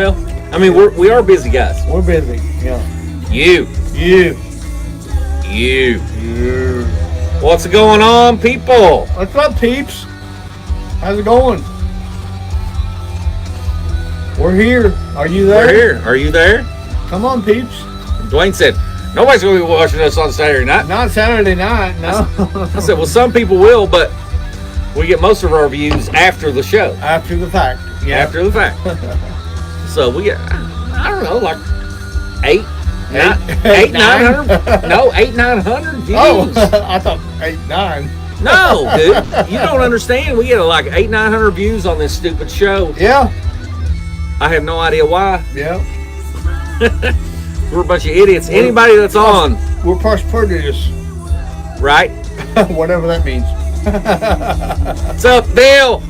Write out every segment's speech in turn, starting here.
Well, I mean, we are busy guys. We're busy. Yeah. You. What's going on, people? What's up, peeps? How's it going? We're here. Are you there? We're here. Are you there? Come on, peeps. Dwayne said, nobody's going to be watching us on Saturday night. Not Saturday night, no. I said, well, some people will, but we get most of our views after the show. After the fact. Yeah. After the fact. So we get, I don't know, like 900. No, 900 views. Oh, I thought 8, 9. No, dude, you don't understand. We get like 900 views on this stupid show. Yeah. I have no idea why. Yeah. We're a bunch of idiots. Anybody that's on, we're prosperous, right? Whatever that means. What's up, Bill?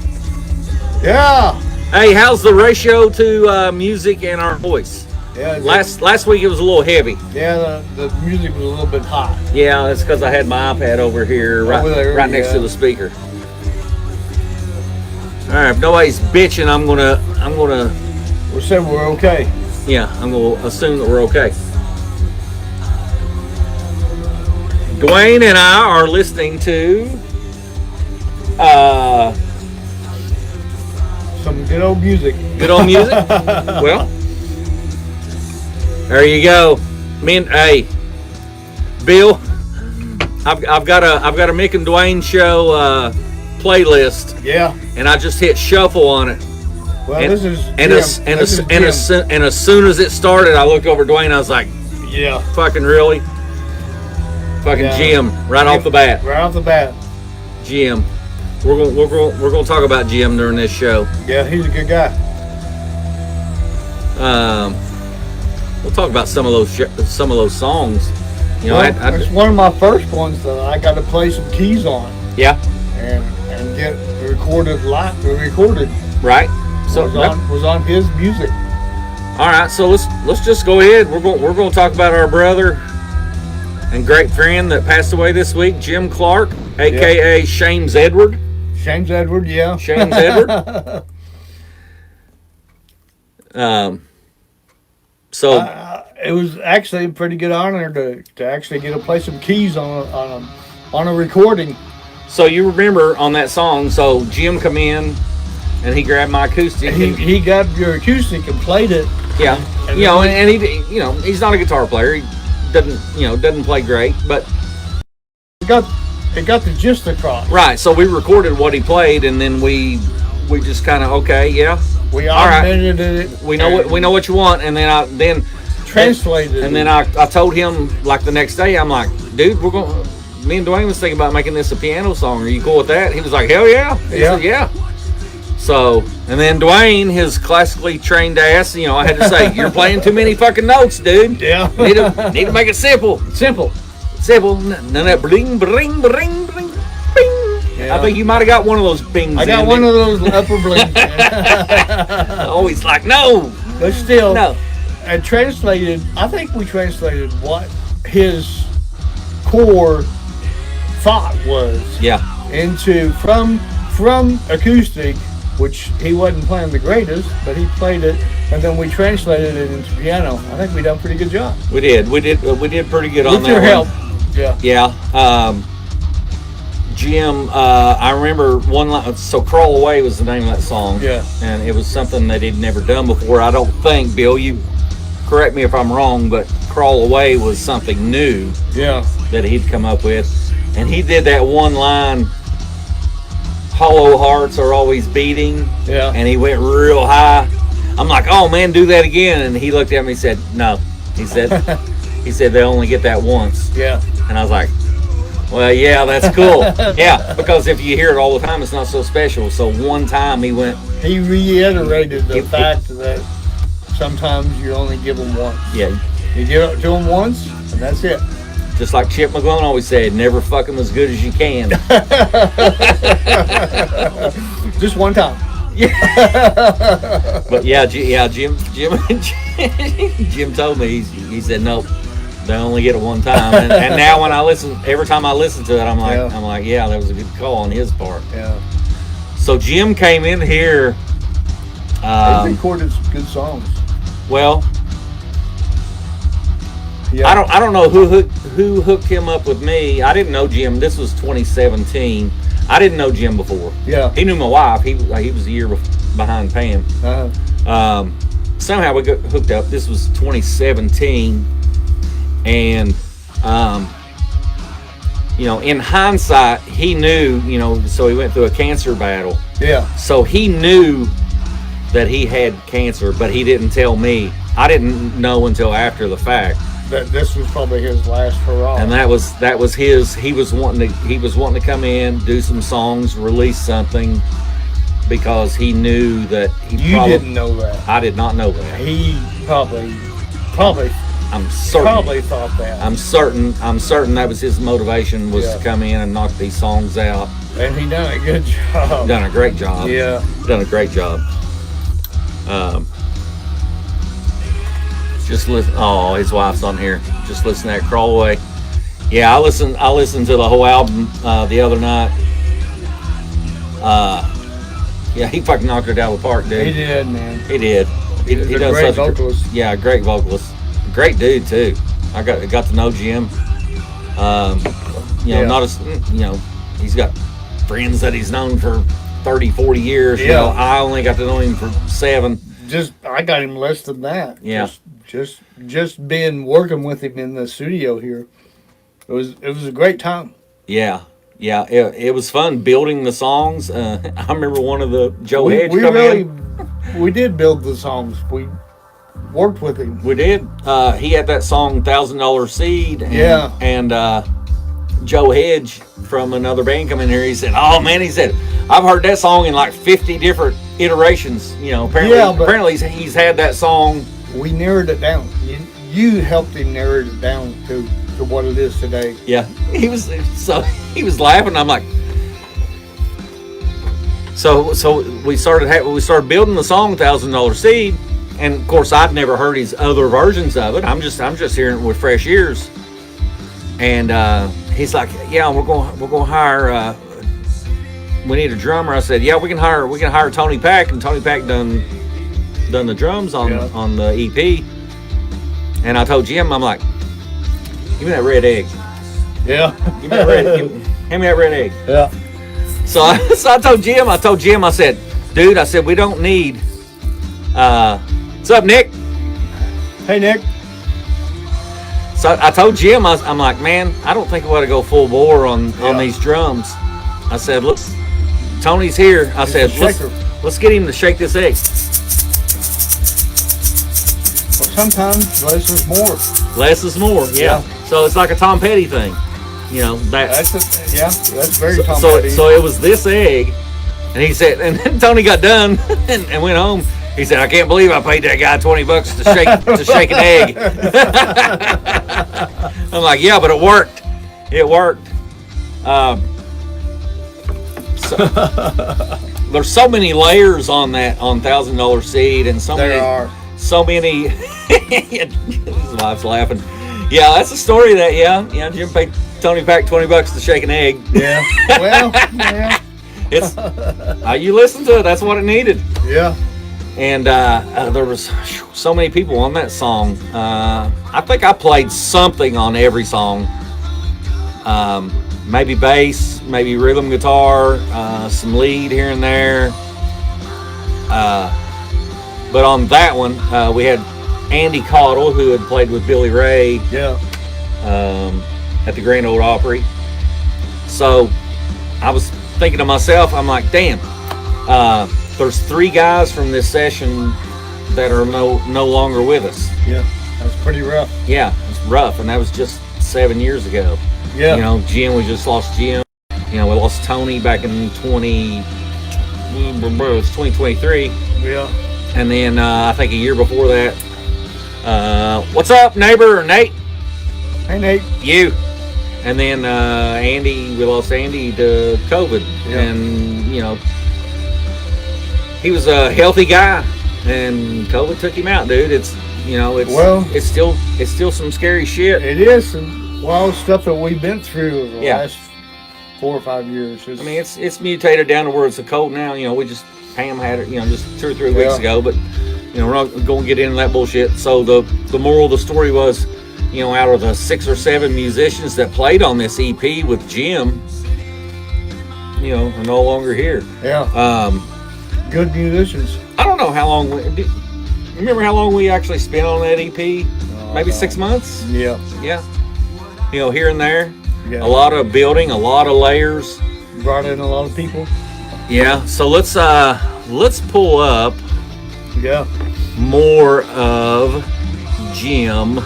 Yeah. Hey, how's the ratio to music and our voice? Yeah. Last week it was a little heavy. Yeah, the music was a little bit hot. Yeah, that's because I had my iPad over here, right next to the speaker. All right, if nobody's bitching, I'm gonna. We'll say we're okay. Yeah, I'm gonna assume that we're okay. Duane and I are listening to some good old music. Good old music. Well, there you go. Hey, Bill, I've got a Mick and Duane show playlist. Yeah. And I just hit shuffle on it. Well, and, this is and as soon as it started, I looked over Duane. I was like, yeah, fucking really, fucking Jim, right off the bat. Right off the bat. Jim, we're gonna talk about Jim during this show. Yeah, he's a good guy. We'll talk about some of those songs. You know, it's one of my first ones that I got to play some keys on. Yeah. And get recorded live. Recorded. Right. So was on his music. All right, so let's just go ahead. We're going to talk about our brother and great friend that passed away this week, Jim Clark, aka Shames Edward. Shames Edward, yeah. Shames Edward. So it was actually a pretty good honor to actually get to play some keys on a recording. So you remember on that song? So Jim come in. And he grabbed my acoustic. He grabbed your acoustic and played it. Yeah, and he, he's not a guitar player. He doesn't play great, but it got the gist across. Right. So we recorded what he played, and then we just kind of we augmented it. We know what you want, and then I translated it. And then I told him like the next day, I'm like, dude, me and Duane was thinking about making this a piano song. Are you cool with that? He was like, hell yeah. He said, yeah. So, and then Duane, his classically trained ass, I had to say, you're playing too many fucking notes, dude. Yeah. Need to make it simple. Simple. None of that bling, bling, bling, bling, bing. Yeah. I think you might have got one of those bings. I got one of those upper blings. Always like, no. But still, no. I think we translated what his core thought was. Yeah. Into, from acoustic, which he wasn't playing the greatest, but he played it, and then we translated it into piano. I think we done a pretty good job. We did pretty good on that. With your help. Yeah. Jim, I remember one line. So "Crawl Away" was the name of that song. Yeah. And it was something that he'd never done before. I don't think, Bill, you correct me if I'm wrong, but "Crawl Away" was something new. Yeah. That he'd come up with, and he did that one line. Hollow hearts are always beating. Yeah. And he went real high. I'm like, oh man, do that again. And he looked at me and said, no. He said they only get that once. Yeah. And I was like, well, yeah, that's cool. Yeah, because if you hear it all the time, it's not so special. So one time he reiterated the fact that sometimes you only give them once. Yeah. You give it to them once, and that's it. Just like Chip McGlone always said, never fuck them as good as you can. Just one time. Yeah. But Jim told me, he said, nope, they only get it one time. And now when every time I listen to it, I'm like, yeah, that was a good call on his part. Yeah. So Jim came in here. He recorded some good songs. Well, Yeah. I don't know who hooked him up with me. I didn't know Jim. This was 2017. I didn't know Jim before. Yeah. He knew my wife. He was a year behind Pam. Somehow we got hooked up. This was 2017, and in hindsight, he knew. So he went through a cancer battle. Yeah. So he knew that he had cancer, but he didn't tell me. I didn't know until after the fact. That this was probably his last hurrah. And that was his. He was wanting to come in, do some songs, release something, because he knew that You didn't know that. I did not know that. He probably. I'm certain. Probably thought that. I'm certain that was his motivation, was to come in and knock these songs out. And he done a good job. Done a great job. Yeah. Done a great job. Just listen. Oh, his wife's on here. Just listen to that Crawl Away. Yeah, I listened to the whole album the other night. Yeah, he fucking knocked it out of the park, dude. He did, man. He did. He does great such vocalist. Yeah, great vocalist. Great dude too. I got to know Jim. Not as he's got friends that he's known for 30, 40 years. Yeah. I only got to know him for 7. I got him less than that. Yeah. Just being working with him in the studio here. It was a great time. Yeah. Yeah, it was fun building the songs. I remember one of the Joe Hedge coming in. We did build the songs. We worked with him. We did. He had that song $1,000 Seed. And Joe Hedge from another band come in here. He said, "Oh man," he said, "I've heard that song in like 50 different iterations." Apparently he's had that song. We narrowed it down. You helped him narrow it down to what it is today. Yeah, he was laughing. I'm like, so we started building the song $1,000 Seed, and of course I'd never heard his other versions of it. I'm just hearing it with fresh ears. And he's like, "Yeah, we're going to hire. We need a drummer." I said, "Yeah, we can hire Tony Pack," and Tony Pack done the drums on the EP. And I told Jim, I'm like, "Give me that red egg." Yeah. Give me that red. Hand me that red egg. Yeah. So I told Jim. I said, "Dude," I said, "we don't need." What's up, Nick? Hey, Nick. So I told Jim, I'm like, "Man, I don't think we ought to go full bore on these drums." I said, "Look, Tony's here." I said, let's get him to shake this egg. Well, sometimes less is more. Less is more, yeah. So it's like a Tom Petty thing, That's very Tom Petty. So it was this egg, and he said, and then Tony got done and went home. He said, "I can't believe I paid that guy $20 to shake an egg." I'm like, "Yeah, but it worked. It worked." There's so many layers on $1,000 Seed, and so many. His wife's laughing. Yeah, that's a story that Jim paid Tony Pack $20 to shake an egg. Yeah. Well, yeah. It's you listen to it. That's what it needed. Yeah. And there was so many people on that song. I think I played something on every song. Maybe bass, maybe rhythm guitar, some lead here and there. But on that one, we had Andy Cottle, who had played with Billy Ray at the Grand Ole Opry. So I was thinking to myself, I'm like, damn, there's 3 guys from this session that are no longer with us. Yeah, that's pretty rough. Yeah, it's rough, and that was just 7 years ago. Yeah. Jim, we just lost Jim. We lost Tony back in 2023. Yeah. And then I think a year before that, what's up, neighbor? Nate? Hey, Nate. You. And then Andy, we lost Andy to COVID. Yeah. And, he was a healthy guy, and COVID took him out, dude. It's still some scary shit. It is some wild stuff that we've been through over the last 4 or 5 years. It's mutated down to where it's a cold now. We just Pam had it, just 2 or 3 weeks ago, but we're not going to get into that bullshit. So the moral of the story was, out of the 6 or 7 musicians that played on this EP with Jim, are no longer here. Yeah. Good musicians. I don't know how long. Remember how long we actually spent on that EP? Maybe 6 months. Yeah. Yeah. Here and there. Yeah. A lot of building, a lot of layers. Brought in a lot of people. Yeah. So let's pull up. Yeah. More of Jim.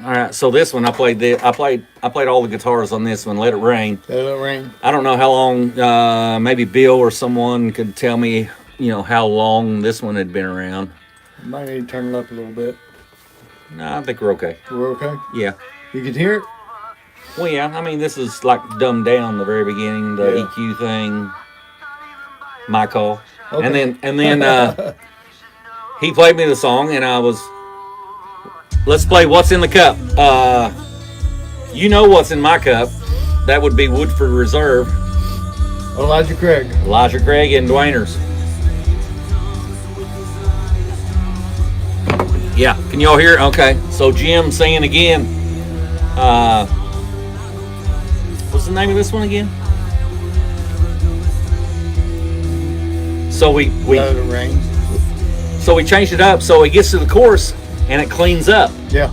All right, so this one I played all the guitars on this one. Let It Rain. Let It Rain. I don't know how long. Maybe Bill or someone could tell me, how long this one had been around. Might need to turn it up a little bit. No, I think we're okay. We're okay. Yeah. You can hear it. Well, yeah. I mean, this is like dumbed down the very beginning, the EQ thing. My call. Okay. And then he played me the song, and I was. Let's play What's in the Cup. What's in my cup. That would be Woodford Reserve. Elijah Craig and Duaners. Yeah, can y'all hear it? Okay, so Jim singing again. What's the name of this one again? So we Let It Rain. So we changed it up so it gets to the chorus and it cleans up. Yeah.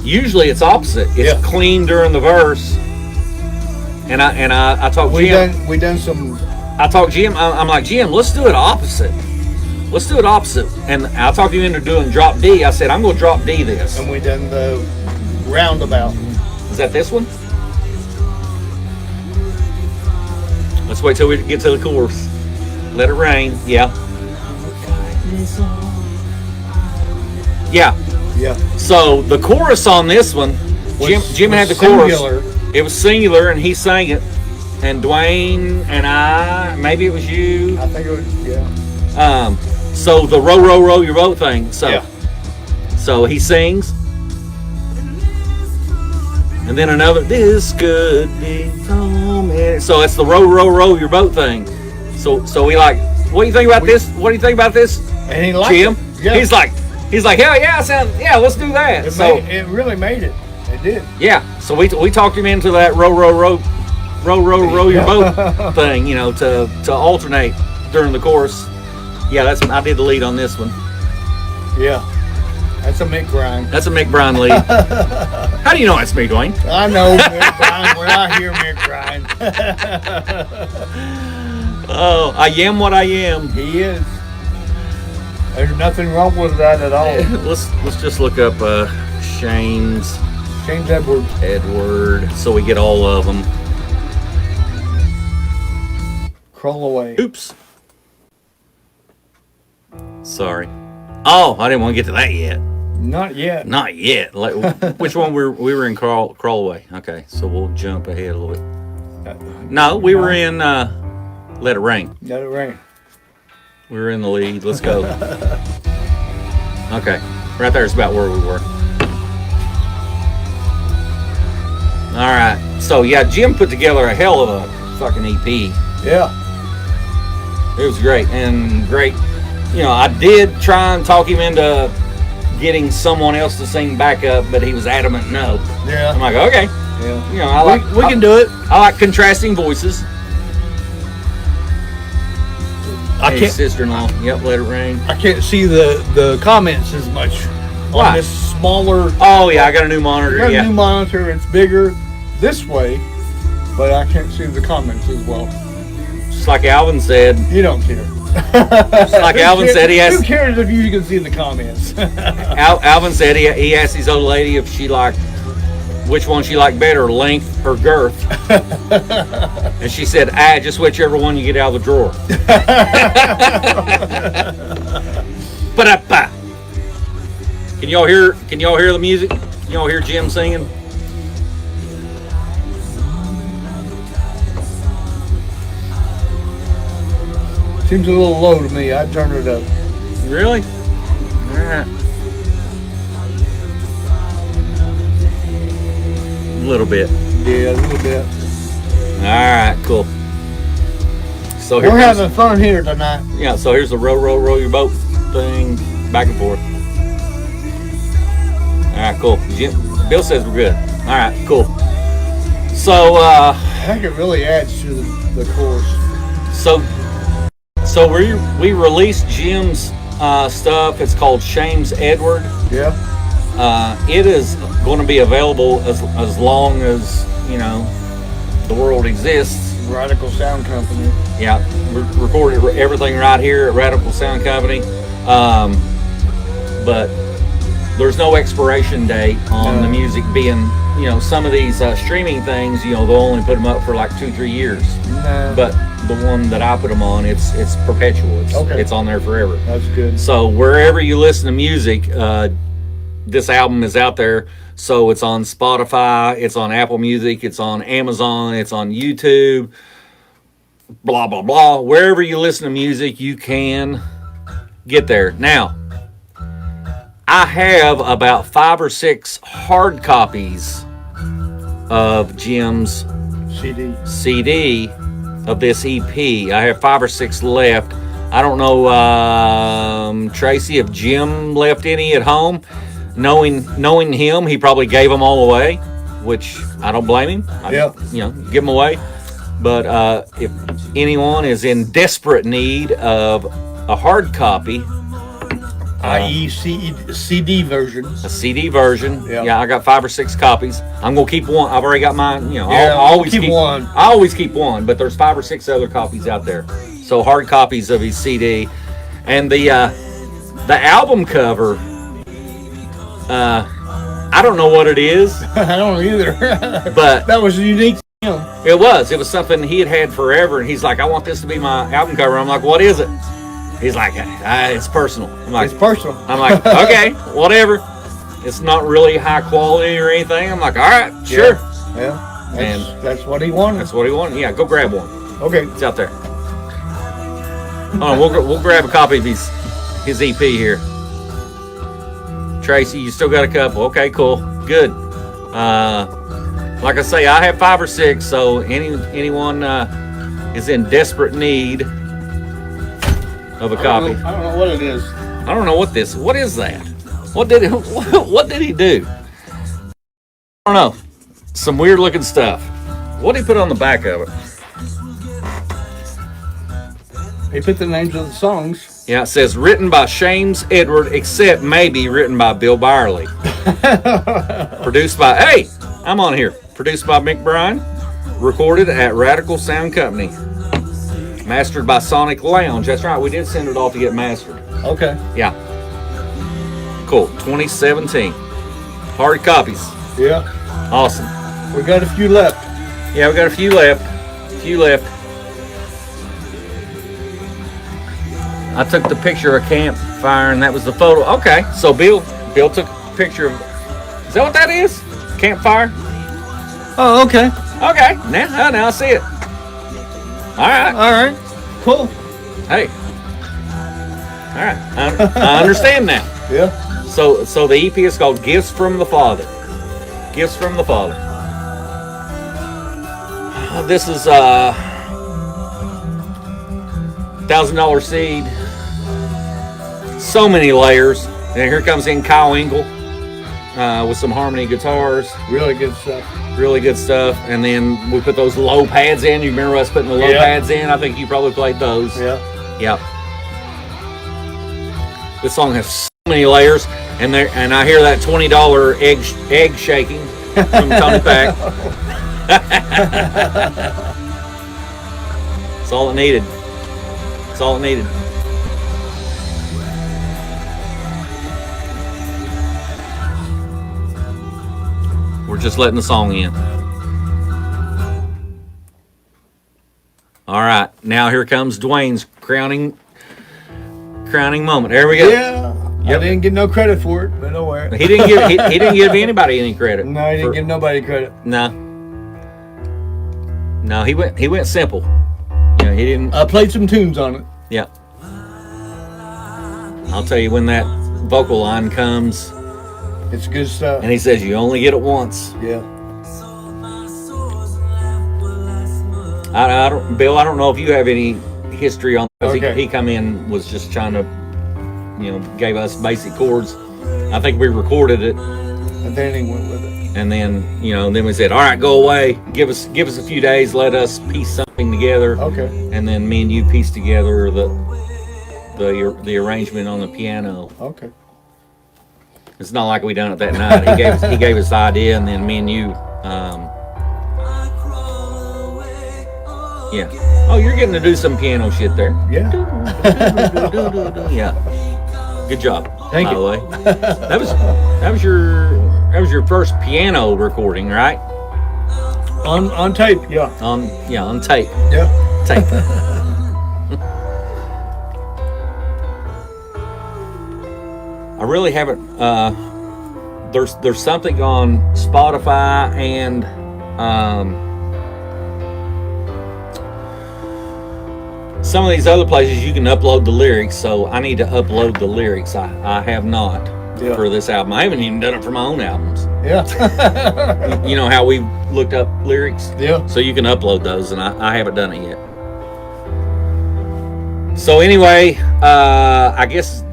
Usually it's opposite. It's clean during the verse. And I talked Jim. We done some. I talked Jim. I'm like, Jim, let's do it opposite. Let's do it opposite. And I talked you into doing drop D. I said, I'm going to drop D this. And we done the roundabout. Is that this one? Let's wait till we get to the chorus. Let It Rain. Yeah. Yeah. Yeah. So the chorus on this one, Jim had the singular. chorus. It was singular, and he sang it. And Duane and I, maybe it was you. I think it was, yeah. So the row, row, row your boat thing. So, yeah. So he sings. And then another, this could be romance. So it's the row, row, row your boat thing. So we like, what do you think about this? What do you think about this? And he liked Jim? it. Yeah. He's like, hell yeah, let's do that. It really made it. It did. Yeah. So we talked him into that row, row, row, row, row, row your boat thing, to alternate during the chorus. Yeah, I did the lead on this one. Yeah. That's a Mick Bryan. That's a Mick Bryan lead. How do you know that's me, Duane? I know Mick Bryan when I hear Mick Bryan. Oh, I am what I am. He is. There's nothing wrong with that at all. Let's just look up Shane's Edward. so we get all of them. Crawl Away. Oops. Sorry. Oh, I didn't want to get to that yet. Not yet. Not yet. Which one we were in Crawl Away. Okay, so we'll jump ahead a little bit. No, we were in Let It Rain. Let It Rain. We were in the lead. Let's go. Okay. Right there is about where we were. All right. So, yeah, Jim put together a hell of a fucking EP. Yeah. It was great. And great. I did try and talk him into getting someone else to sing backup, but he was adamant no. Yeah. I'm like, okay. Yeah. We can do it. I like contrasting voices. Sister-in-law. Yep, Let It Rain. I can't see the comments as much Why? On this smaller. Oh yeah, I got a new monitor. I got a new monitor. It's bigger this way, but I can't see the comments as well. Just like Alvin said. You don't care. Just like Alvin said, he asked. Who cares if you can see the comments? Alvin said he asked his old lady if she liked which one she liked better, length or girth. And she said, just whichever one you get out of the drawer. Ba-da-ba. Can y'all hear the music? Can y'all hear Jim singing? Seems a little low to me. I'd turn it up. Really? All right. A little bit. Yeah, a little bit. All right, cool. So here we're comes, having fun here tonight. yeah. So here's the row your boat thing, back and forth. All right, cool. Bill says we're good. All right, cool. So I think it really adds to the chorus. So we released Jim's stuff. It's called Shames Edward. Yeah. It is going to be available as long as the world exists. Radical Sound Company. Yeah, we recorded everything right here at Radical Sound Company, but there's no expiration date on the music being. Some of these streaming things, they'll only put them up for like 2-3 years. No. But the one that I put them on, it's perpetual. It's on there forever. That's good. So wherever you listen to music, this album is out there. So it's on Spotify, it's on Apple Music, it's on Amazon, it's on YouTube, blah, blah, blah. Wherever you listen to music, you can get there. Now, I have about 5 or 6 hard copies of Jim's CD of this EP. I have 5 or 6 left. I don't know, Tracy, if Jim left any at home. Knowing him, he probably gave them all away, which I don't blame him. Give them away. But if anyone is in desperate need of a hard copy, i.e. CD version. A CD version. Yeah, I got 5 or 6 copies. I'm gonna keep one. I've already got mine. I always keep one. I always keep one, but there's 5 or 6 other copies out there. So hard copies of his CD, and the album cover. I don't know what it is. I don't either. But that was unique to him. It was something he had forever, and he's like, I want this to be my album cover. I'm like, what is it? He's like, it's personal. I'm like, it's personal. I'm like, okay, whatever. It's not really high quality or anything. I'm like, all right, sure. Yeah. That's what he wanted. That's what he wanted. Yeah, go grab one. Okay. It's out there. We'll grab a copy of his EP here. Tracy, you still got a couple. Okay, cool. Good. Like I say, I have 5 or 6, so anyone is in desperate need of a copy. I don't know what it is. I don't know what is that? What did he do? I don't know. Some weird looking stuff. What did he put on the back of it? He put the names of the songs. Yeah, it says written by Shames Edward, except maybe written by Bill Byerly. Produced by, I'm on here. Produced by Mick Bryan. Recorded at Radical Sound Company. Mastered by Sonic Lounge. That's right, we did send it off to get mastered. Okay. Yeah. Cool. 2017. Hard copies. Yeah. Awesome. We got a few left. Yeah, we got a few left. I took the picture of a campfire, and that was the photo. Okay, so Bill took a picture of. Is that what that is? Campfire. Oh, okay. Okay, now I see it. All right. Cool. Hey. All right, I understand now. Yeah. So the EP is called Gifts from the Father. Gifts from the Father. This is $1,000 seed. So many layers. And here comes in Kyle Engel with some harmony guitars. Really good stuff. And then we put those low pads in. You remember us putting the low pads in? I think you probably played those. Yeah. Yep. This song has so many layers, and I hear that $20 egg shaking from Tony Pack. That's all it needed. We're just letting the song in. All right, now here comes Duane's crowning moment. There we go. Yeah. Yep. I didn't get no credit for it, but don't worry. He didn't give anybody any credit. No, he didn't give nobody credit. No, he went simple. He didn't. I played some tunes on it. Yeah. I'll tell you when that vocal line comes. It's good stuff. And he says you only get it once. Yeah. Bill, I don't know if you have any history on because Okay. he come in was just trying to, gave us basic chords. I think we recorded it, And then he went with it. and then then we said, all right, go away, give us a few days, let us piece something together. Okay. And then me and you pieced together the arrangement on the piano. Okay. It's not like we done it that night. He gave us the idea, and then me and you. Yeah. Oh, you're getting to do some piano shit there. Yeah. Yeah. Good job. Thank by you. the way. That was your first piano recording, right? On tape. Yeah. On tape. Yeah. Tape. I really haven't. There's something on Spotify and some of these other places you can upload the lyrics. So I need to upload the lyrics. I have not for this album. I haven't even done it for my own albums. Yeah. You know how we looked up lyrics? Yeah. So you can upload those, and I haven't done it yet. So anyway, I guess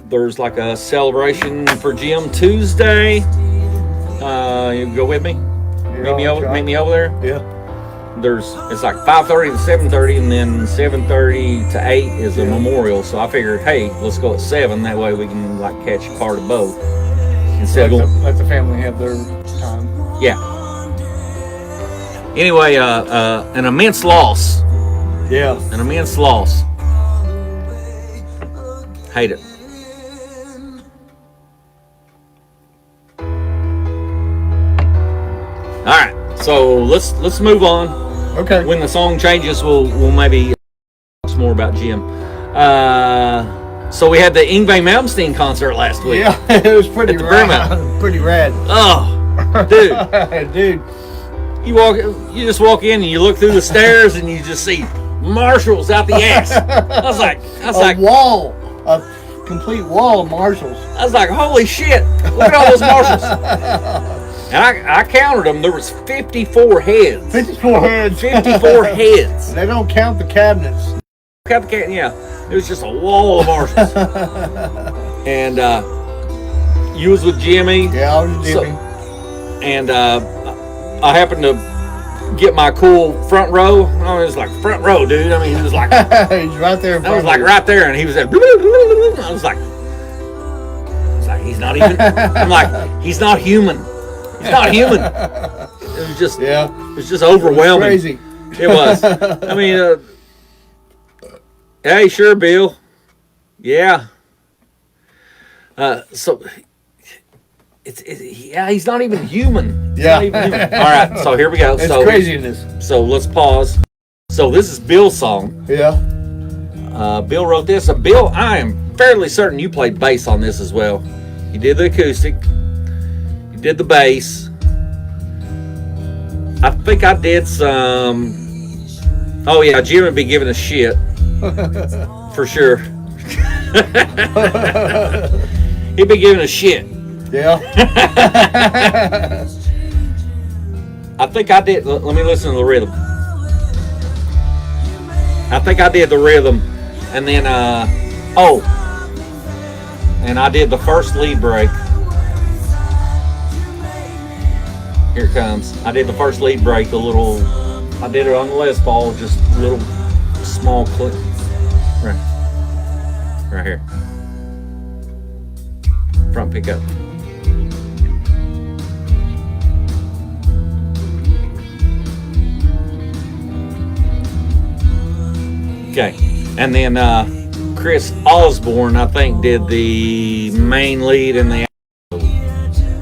there's like a celebration for Jim Tuesday. You go with me? Meet me over there. Yeah. It's like 5:30 to 7:30, and then 7:30 to 8 is a memorial. So I figured, hey, let's go at 7. That way we can like catch part of both. Instead of going, Let the family have their time. yeah. Anyway, an immense loss. Yeah. An immense loss. Hate it. All right, so let's move on. Okay. When the song changes, we'll maybe talk some more about Jim. So we had the Yngwie Malmsteen concert last week. Yeah, it was pretty At the rad. Paramount. Pretty rad. Oh, dude. Dude. You just walk in and you look through the stairs and you just see Marshalls out the ass. I was like, A complete wall of Marshalls. I was like, holy shit! Look at all those Marshalls. And I counted them. There was 54 heads. 54 heads. 54 heads. They don't count the cabinets. Yeah, it was just a wall of Marshalls. And you was with Jimmy. Yeah, I was Jimmy. And I happened to get my cool front row. I was like front row, dude. I mean, it was like He's right there. I was like right there, and he was at. I was like, he's not even. I'm like, he's not human. He's not human. It was just. Yeah. It was just overwhelming. It was crazy. It was. I mean, hey, sure, Bill. Yeah. So. He's not even human. He's not even human. All right, so here we go. It's craziness. So let's pause. So this is Bill's song. Yeah. Bill wrote this. Bill, I am fairly certain you played bass on this as well. You did the acoustic. You did the bass. I think I did some. Oh yeah, Jim would be giving a shit for sure. He'd be giving a shit. Yeah. I think I did. Let me listen to the rhythm. I think I did the rhythm, and then and I did the first lead break. Here it comes. I did the first lead break. I did it on the Les Paul, just a little small clip. Right here. Front pickup. Okay, and then Chris Osborne, I think, did the main lead in the album.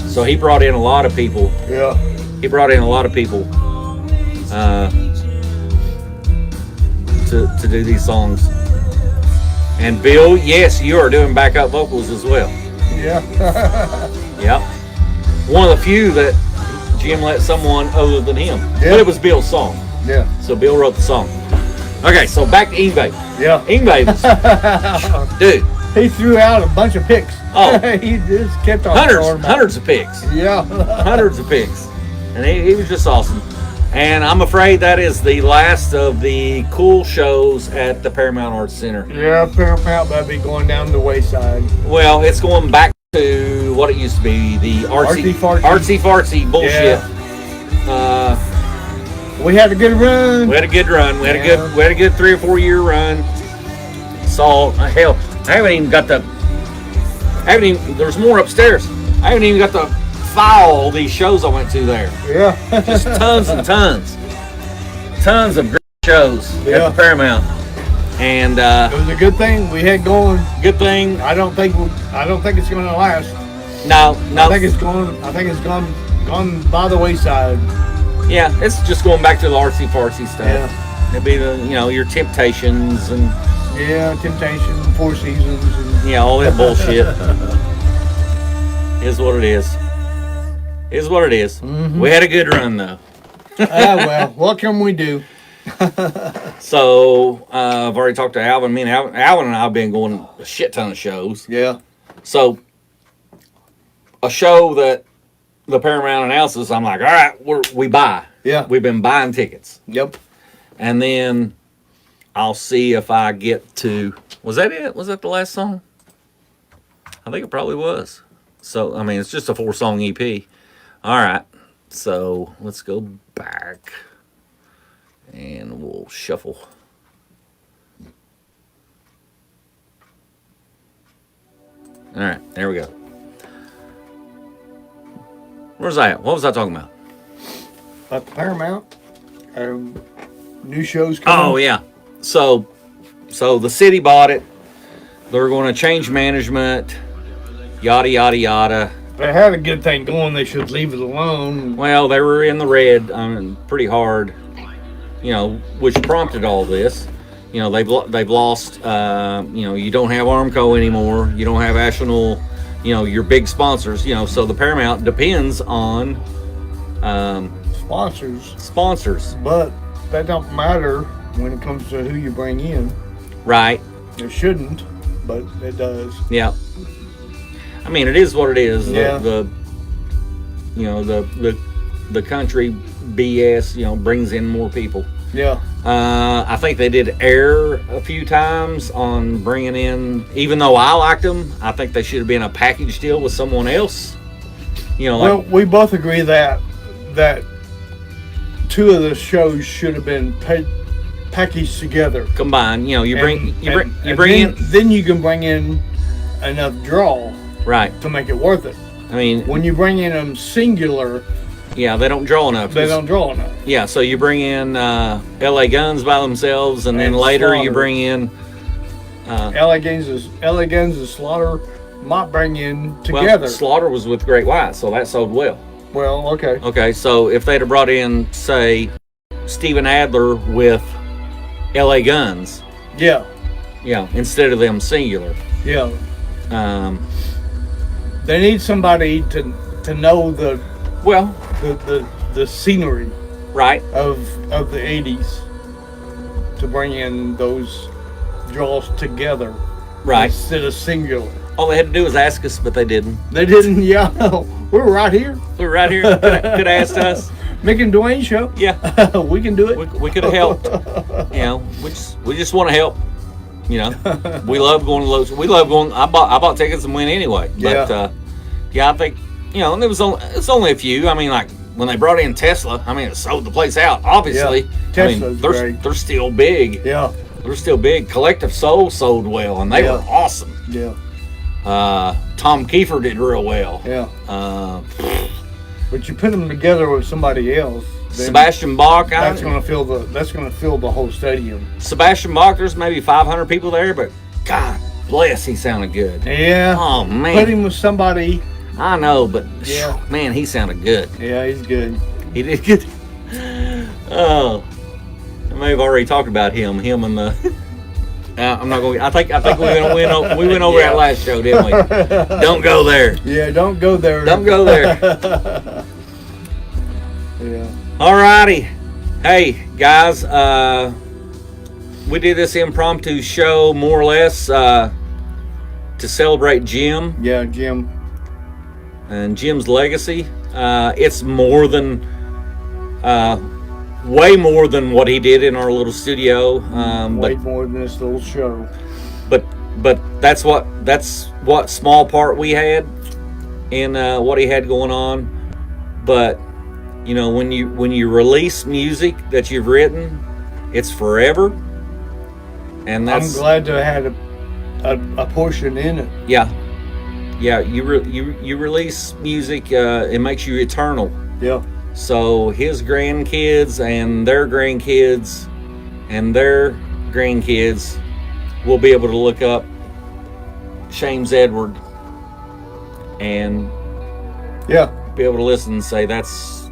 So he brought in a lot of people. Yeah. He brought in a lot of people to do these songs. And Bill, yes, you are doing backup vocals as well. Yeah. Yep. One of the few that Jim let someone other than him. Yeah. But it was Bill's song. Yeah. So Bill wrote the song. Okay, so back to Yngwie. Yeah. Yngwie, dude. He threw out a bunch of picks. Oh. He just kept on throwing them out. Hundreds of picks. Yeah. Hundreds of picks. And he was just awesome. And I'm afraid that is the last of the cool shows at the Paramount Arts Center. Yeah, Paramount might be going down the wayside. Well, it's going back to what it used to be, the artsy-fartsy bullshit. Yeah. We had a good run. We had a good 3 or 4 year run. So hell, there's more upstairs. I haven't even got to file all these shows I went to there. Yeah. Just tons and tons of great shows at the Paramount. And it was a good thing we had going. Good thing. I don't think it's going to last. No. I think it's gone by the wayside. Yeah, it's just going back to the artsy-fartsy stuff. Yeah. It'd be your Temptations and Temptation, Four Seasons, and all that bullshit. Is what it is. Is what it is. Mm-hmm. We had a good run though. Well, what can we do? So I've already talked to Alvin. Alvin and I have been going a shit ton of shows. Yeah. So a show that the Paramount announces, I'm like, all right, we buy. Yeah. We've been buying tickets. Yep. And then I'll see if I get to. Was that it? Was that the last song? I think it probably was. So it's just a 4-song EP. All right. So let's go back. And we'll shuffle. All right, there we go. Where's I at? What was I talking about? At the Paramount. New shows coming. Oh, yeah. So the city bought it. They're going to change management. Yada, yada, yada. They had a good thing going. They should leave it alone. Well, they were in the red pretty hard, which prompted all this. They've lost, you don't have Armco anymore. You don't have National, your big sponsors, so the Paramount depends on sponsors. But that don't matter when it comes to who you bring in. Right. It shouldn't, but it does. Yeah. It is what it is. Yeah. The country BS, brings in more people. Yeah. I think they did err a few times on bringing in, even though I liked them, I think they should have been a package deal with someone else. Well, we both agree that two of the shows should have been packaged together. Combined, you bring in. Then you can bring in enough draw. Right. To make it worth it. When you bring in them singular. Yeah, they don't draw enough. They don't draw enough. Yeah, so you bring in LA Guns by themselves, and then later Slaughter. You bring in LA Guns and Slaughter might bring in together. Well, Slaughter was with Great White, so that sold well. Well, okay. Okay, so if they'd have brought in, say, Steven Adler with LA Guns. Yeah. Yeah, instead of them singular. Yeah. They need somebody to know the scenery right of the 80s to bring in those draws together right instead of singular. All they had to do was ask us, but they didn't. Yeah. We were right here. We were right here. Could have asked us. Mick and Duane show. Yeah. We can do it. We could have helped. We just want to help. We love going to Lowe's. We love going. I bought tickets and went anyway. But I think and it's only a few. Like when they brought in Tesla, it sold the place out. Obviously, Tesla's great. They're still big. Yeah, they're still big. Collective Soul sold well, and they were awesome. Yeah. Tom Kiefer did real well. Yeah. But you put them together with somebody else. Sebastian Bach. That's going to fill the whole stadium. Sebastian Bach. There's maybe 500 people there, but God bless, he sounded good. Yeah. Oh man. Put him with somebody. I know, but man, he sounded good. Yeah, he's good. He did good. Oh, I may have already talked about him. Him and the. I'm not going. I think we went over that last show, didn't we? Don't go there. Yeah, don't go there. Don't go there. Yeah. Alrighty, hey guys, we did this impromptu show more or less to celebrate Jim. Yeah, Jim. And Jim's legacy. It's more than way more than what he did in our little studio. Way more than this little show. But that's what small part we had in what he had going on. But you know, when you release music that you've written, it's forever. And I'm glad to have had a portion in it. Yeah. You release music, it makes you eternal. Yeah. So his grandkids and their grandkids and their grandkids will be able to look up Shames Edward and be able to listen and say that's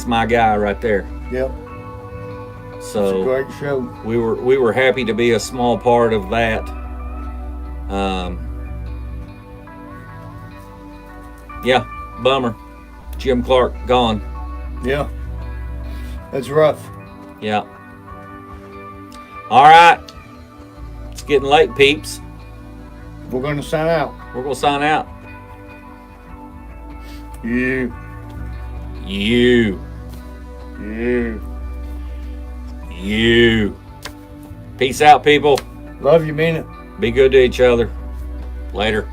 my guy right there. Yep. So it's a great show. We were happy to be a small part of that. Yeah, bummer. Jim Clark gone. Yeah. That's rough. Yeah. All right. It's getting late, peeps. We're going to sign out. We're going to sign out. You. Peace out, people. Love you, mean it. Be good to each other. Later.